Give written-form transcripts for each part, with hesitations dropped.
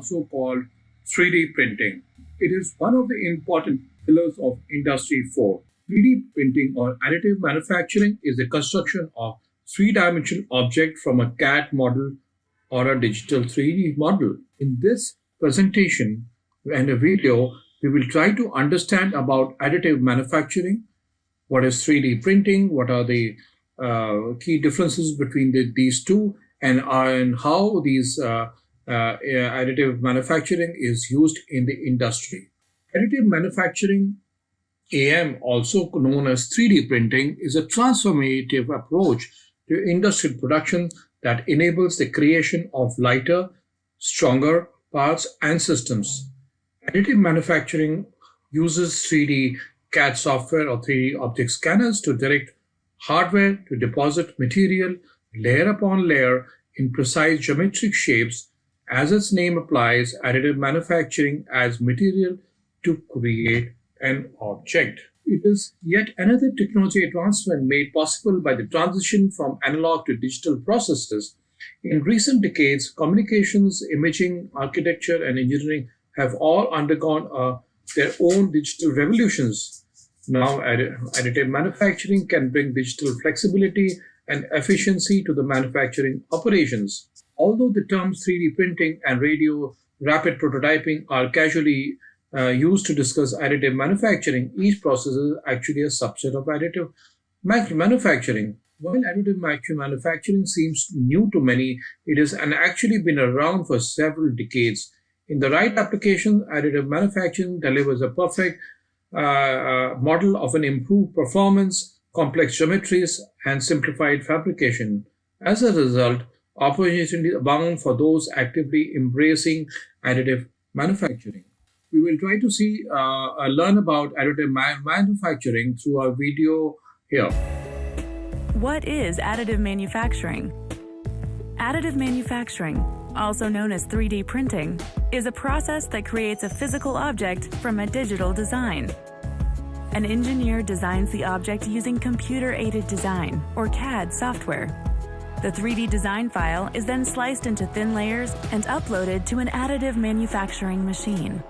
also called 3D printing. It is one of the important pillars of Industry 4. 3D printing or additive manufacturing is the construction of three-dimensional object from a CAD model or a digital 3D model. In this presentation and a video, we will try to understand about additive manufacturing, what is 3D printing, what are the key differences between these two, and how these additive manufacturing is used in the industry. Additive manufacturing, AM, also known as 3D printing, is a transformative approach to industrial production that enables the creation of lighter, stronger parts and systems. Additive manufacturing uses 3D CAD software or 3D object scanners to direct hardware to deposit material layer upon layer in precise geometric shapes. As its name applies, additive manufacturing adds material to create an object. It is yet another technology advancement made possible by the transition from analog to digital processes. In recent decades, communications, imaging, architecture, and engineering have all undergone their own digital revolutions. Now, additive manufacturing can bring digital flexibility and efficiency to the manufacturing operations. Although the terms 3D printing and radio rapid prototyping are casually used to discuss additive manufacturing, each process is actually a subset of additive manufacturing. While additive manufacturing seems new to many, it has actually been around for several decades. In the right application, additive manufacturing delivers a perfect model of an improved performance, complex geometries, and simplified fabrication. As a result, opportunities abound for those actively embracing additive manufacturing. We will try to learn about additive manufacturing through our video here. What is additive manufacturing? Additive manufacturing, also known as 3D printing, is a process that creates a physical object from a digital design. An engineer designs the object using computer-aided design, or CAD software. The 3D design file is then sliced into thin layers and uploaded to an additive manufacturing machine.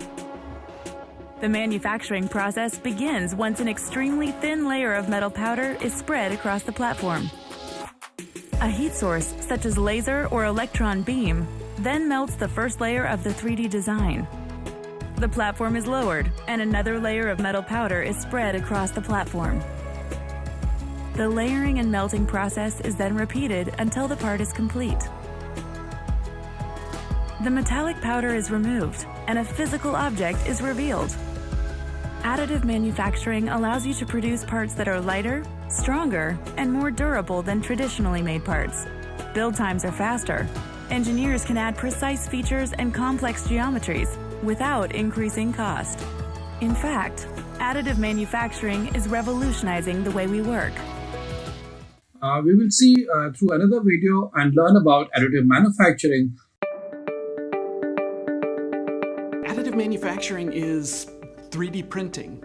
The manufacturing process begins once an extremely thin layer of metal powder is spread across the platform. A heat source, such as laser or electron beam, then melts the first layer of the 3D design. The platform is lowered, and another layer of metal powder is spread across the platform. The layering and melting process is then repeated until the part is complete. The metallic powder is removed, and a physical object is revealed. Additive manufacturing allows you to produce parts that are lighter, stronger, and more durable than traditionally made parts. Build times are faster. Engineers can add precise features and complex geometries without increasing cost. In fact, additive manufacturing is revolutionizing the way we work. We will see through another video and learn about additive manufacturing. Additive manufacturing is 3D printing.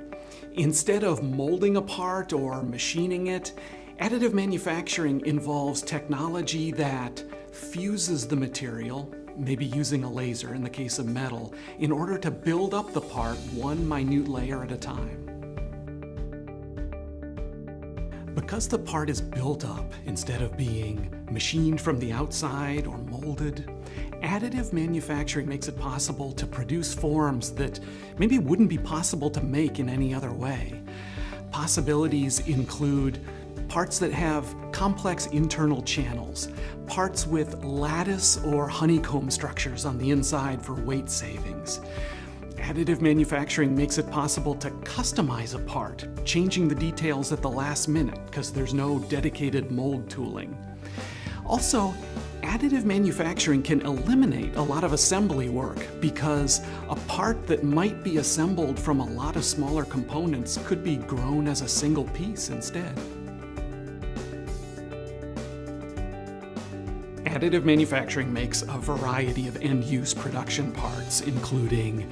Instead of molding a part or machining it, additive manufacturing involves technology that fuses the material, maybe using a laser in the case of metal, in order to build up the part one minute layer at a time. Because the part is built up instead of being machined from the outside or molded, additive manufacturing makes it possible to produce forms that maybe wouldn't be possible to make in any other way. Possibilities include parts that have complex internal channels, parts with lattice or honeycomb structures on the inside for weight savings. Additive manufacturing makes it possible to customize a part, changing the details at the last minute because there's no dedicated mold tooling. Also, additive manufacturing can eliminate a lot of assembly work because a part that might be assembled from a lot of smaller components could be grown as a single piece instead. Additive manufacturing makes a variety of end-use production parts, including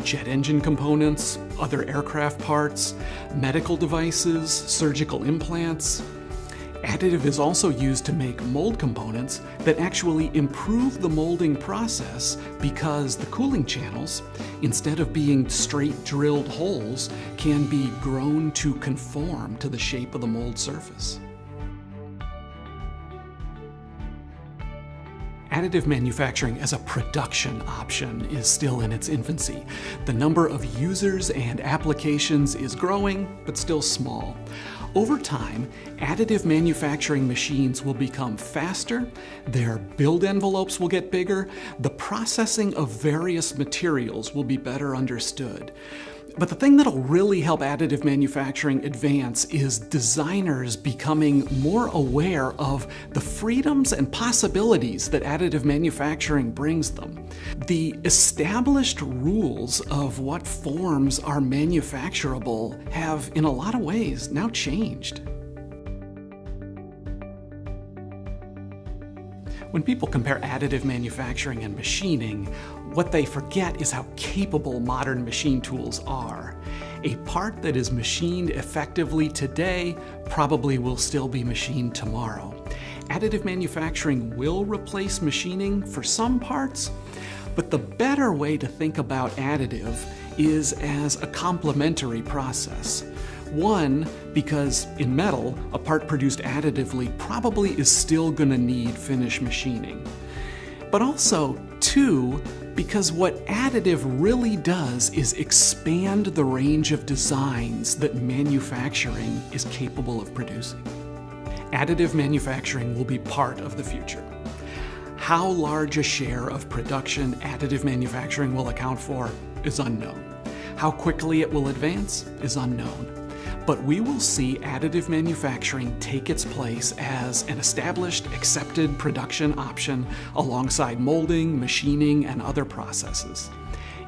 jet engine components, other aircraft parts, medical devices, surgical implants. Additive is also used to make mold components that actually improve the molding process because the cooling channels, instead of being straight drilled holes, can be grown to conform to the shape of the mold surface. Additive manufacturing as a production option is still in its infancy. The number of users and applications is growing, but still small. Over time, additive manufacturing machines will become faster, their build envelopes will get bigger, the processing of various materials will be better understood. But the thing that'll really help additive manufacturing advance is designers becoming more aware of the freedoms and possibilities that additive manufacturing brings them. The established rules of what forms are manufacturable have, in a lot of ways, now changed. When people compare additive manufacturing and machining, what they forget is how capable modern machine tools are. A part that is machined effectively today probably will still be machined tomorrow. Additive manufacturing will replace machining for some parts, but the better way to think about additive is as a complementary process. One, because in metal, a part produced additively probably is still going to need finish machining. But also, two, because what additive really does is expand the range of designs that manufacturing is capable of producing. Additive manufacturing will be part of the future. How large a share of production additive manufacturing will account for is unknown. How quickly it will advance is unknown. But we will see additive manufacturing take its place as an established, accepted production option alongside molding, machining, and other processes.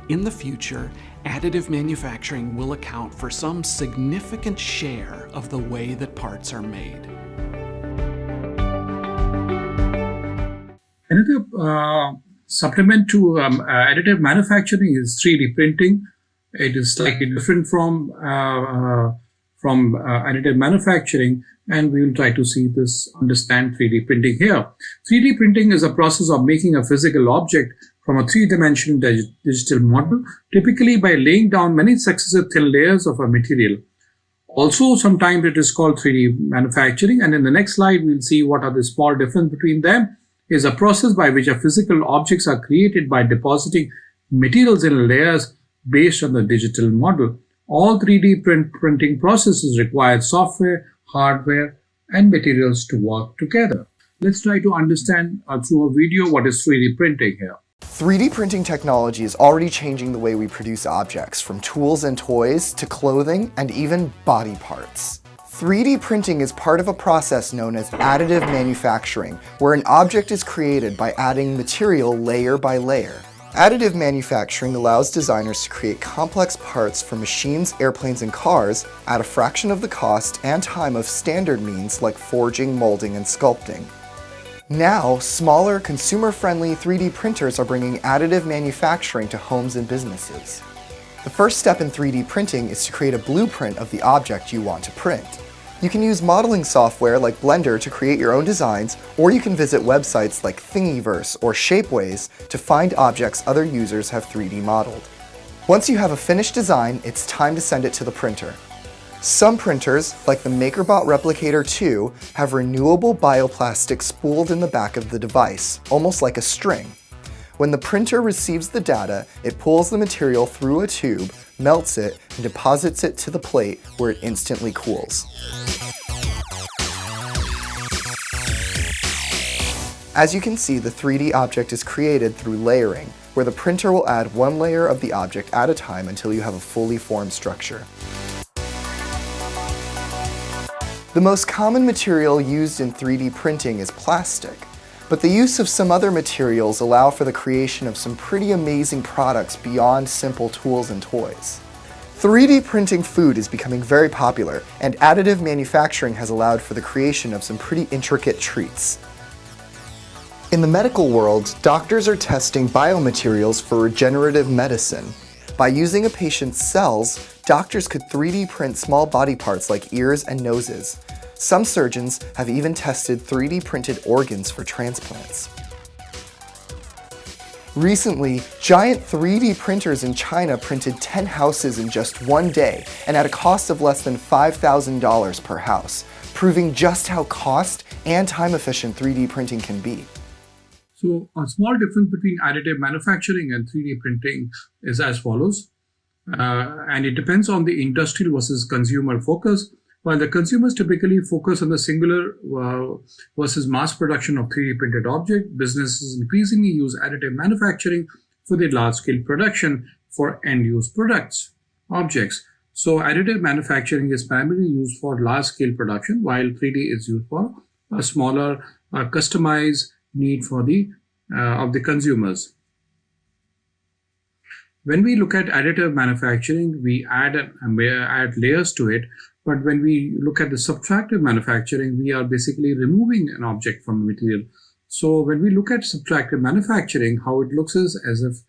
In the future, additive manufacturing will account for some significant share of the way that parts are made. Another supplement to additive manufacturing is 3D printing. It is slightly different from additive manufacturing, and we will try to understand 3D printing here. 3D printing is a process of making a physical object from a three-dimensional digital model, typically by laying down many successive thin layers of a material. Also, sometimes it is called 3D manufacturing, and in the next slide, we'll see what are the small difference between them. Is a process by which a physical objects are created by depositing materials in layers based on the digital model. All 3D printing processes require software, hardware, and materials to work together. Let's try to understand through a video what is 3D printing here. 3D printing technology is already changing the way we produce objects, from tools and toys to clothing and even body parts. 3D printing is part of a process known as additive manufacturing, where an object is created by adding material layer by layer. Additive manufacturing allows designers to create complex parts for machines, airplanes, and cars at a fraction of the cost and time of standard means like forging, molding, and sculpting. Now, smaller, consumer-friendly 3D printers are bringing additive manufacturing to homes and businesses. The first step in 3D printing is to create a blueprint of the object you want to print. You can use modeling software like Blender to create your own designs, or you can visit websites like Thingiverse or Shapeways to find objects other users have 3D modeled. Once you have a finished design, it's time to send it to the printer. Some printers, like the MakerBot Replicator 2, have renewable bioplastic spooled in the back of the device, almost like a string. When the printer receives the data, it pulls the material through a tube, melts it, and deposits it to the plate where it instantly cools. As you can see, the 3D object is created through layering, where the printer will add one layer of the object at a time until you have a fully formed structure. The most common material used in 3D printing is plastic, but the use of some other materials allow for the creation of some pretty amazing products beyond simple tools and toys. 3D printing food is becoming very popular, and additive manufacturing has allowed for the creation of some pretty intricate treats. In the medical world, doctors are testing biomaterials for regenerative medicine. By using a patient's cells, doctors could 3D print small body parts like ears and noses. Some surgeons have even tested 3D printed organs for transplants. Recently, giant 3D printers in China printed 10 houses in just one day and at a cost of less than $5,000 per house, proving just how cost and time-efficient 3D printing can be. So a small difference between additive manufacturing and 3D printing is as follows. And it depends on the industrial versus consumer focus. While the consumers typically focus on the singular versus mass production of 3D printed objects, businesses increasingly use additive manufacturing for the large-scale production for end-use objects. So additive manufacturing is primarily used for large-scale production, while 3D is used for a smaller, customized need for of the consumers. When we look at additive manufacturing, we add layers to it. But when we look at the subtractive manufacturing, we are basically removing an object from a material. So when we look at subtractive manufacturing, how it looks is as if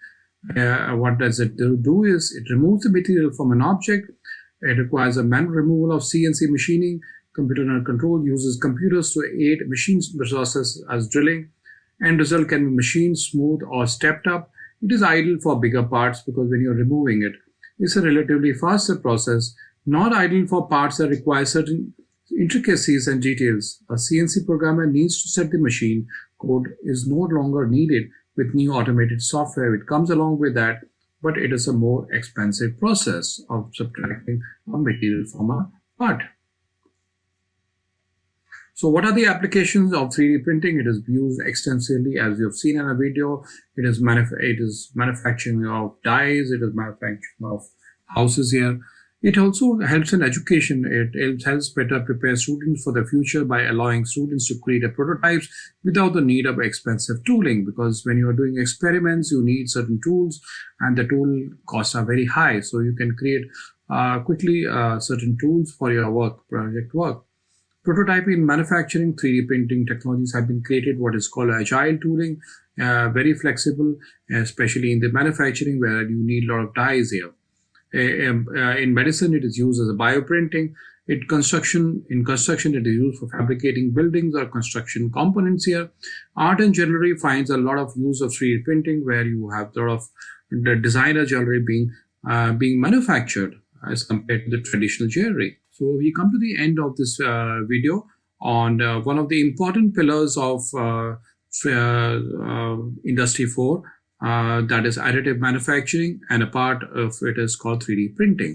what does it do is it removes the material from an object. It requires a manual removal of CNC machining. Computer control uses computers to aid machine processes as drilling. End result can be machined, smooth, or stepped up. It is ideal for bigger parts because when you're removing it, it's a relatively faster process. Not ideal for parts that require certain intricacies and details. A CNC programmer needs to set the machine. Code is no longer needed with new automated software. It comes along with that, but it is a more expensive process of subtracting a material from a part. So what are the applications of 3D printing? It is used extensively, as you've seen in a video. It is manufacturing of dyes. It is manufacturing of houses here. It also helps in education. It helps better prepare students for the future by allowing students to create prototypes without the need of expensive tooling. Because when you are doing experiments, you need certain tools, and the tool costs are very high. So you can create quickly certain tools for your project work. Prototyping in manufacturing, 3D printing technologies have been created, what is called agile tooling, very flexible, especially in the manufacturing where you need a lot of dyes here. In medicine, it is used as a bioprinting. In construction, it is used for fabricating buildings or construction components here. Art and jewelry finds a lot of use of 3D printing, where you have a lot of the designer jewelry being manufactured as compared to the traditional jewelry. So we come to the end of this video on one of the important pillars of Industry 4, that is additive manufacturing, and a part of it is called 3D printing.